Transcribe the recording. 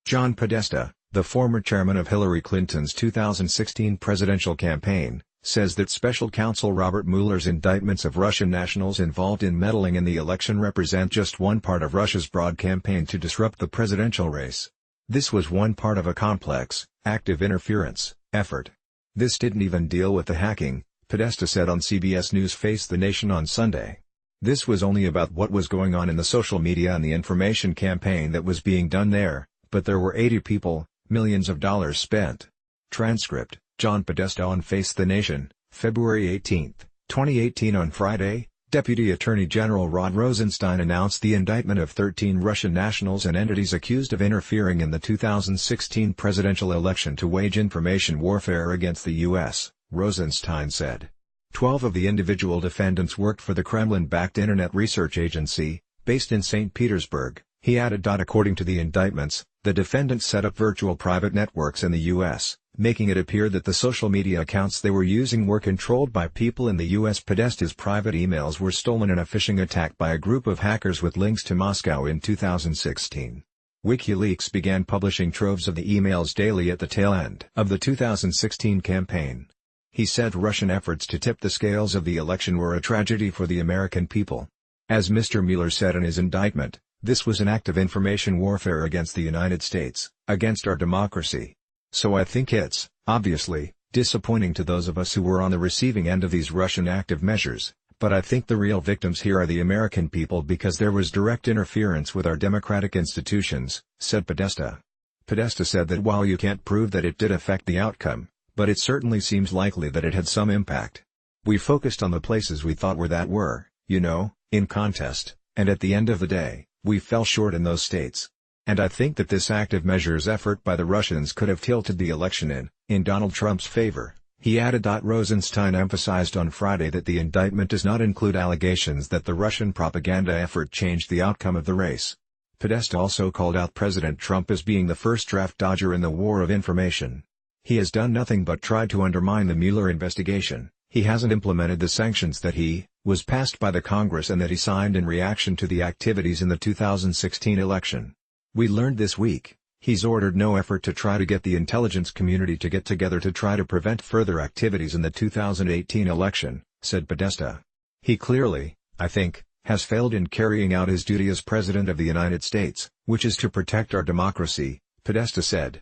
John Podesta, the former chairman of Hillary Clinton's 2016 presidential campaign, says that special counsel Robert Mueller's indictments of Russian nationals involved in meddling in the election represent just one part of Russia's broad campaign to disrupt the presidential race. This was one part of a complex, active interference effort. This didn't even deal with the hacking, Podesta said on CBS News' Face the Nation on Sunday. This was only about what was going on in the social media and the information campaign that was being done there, but there were 80 people, millions of dollars spent. Transcript, John Podesta on Face the Nation, February 18, 2018. On Friday, Deputy Attorney General Rod Rosenstein announced the indictment of 13 Russian nationals and entities accused of interfering in the 2016 presidential election to wage information warfare against the U.S., Rosenstein said. 12 of the individual defendants worked for the Kremlin-backed Internet Research Agency, based in St. Petersburg, he added. According to the indictments, the defendants set up virtual private networks in the U.S., making it appear that the social media accounts they were using were controlled by people in the U.S. Podesta's private emails were stolen in a phishing attack by a group of hackers with links to Moscow in 2016. WikiLeaks began publishing troves of the emails daily at the tail end of the 2016 campaign. He said Russian efforts to tip the scales of the election were a tragedy for the American people. As Mr. Mueller said in his indictment, this was an act of information warfare against the United States, against our democracy. So I think it's, obviously, disappointing to those of us who were on the receiving end of these Russian active measures, but I think the real victims here are the American people because there was direct interference with our democratic institutions, said Podesta. Podesta said that while you can't prove that it did affect the outcome, but it certainly seems likely that it had some impact. We focused on the places we thought were, in contest, and at the end of the day, we fell short in those states. And I think that this active measures effort by the Russians could have tilted the election in Donald Trump's favor, he added. Rosenstein emphasized on Friday that the indictment does not include allegations that the Russian propaganda effort changed the outcome of the race. Podesta also called out President Trump as being the first draft dodger in the war of information. He has done nothing but tried to undermine the Mueller investigation. He hasn't implemented the sanctions that was passed by the Congress and that he signed in reaction to the activities in the 2016 election. We learned this week, he's ordered no effort to try to get the intelligence community to get together to try to prevent further activities in the 2018 election, said Podesta. He clearly, I think, has failed in carrying out his duty as President of the United States, which is to protect our democracy, Podesta said.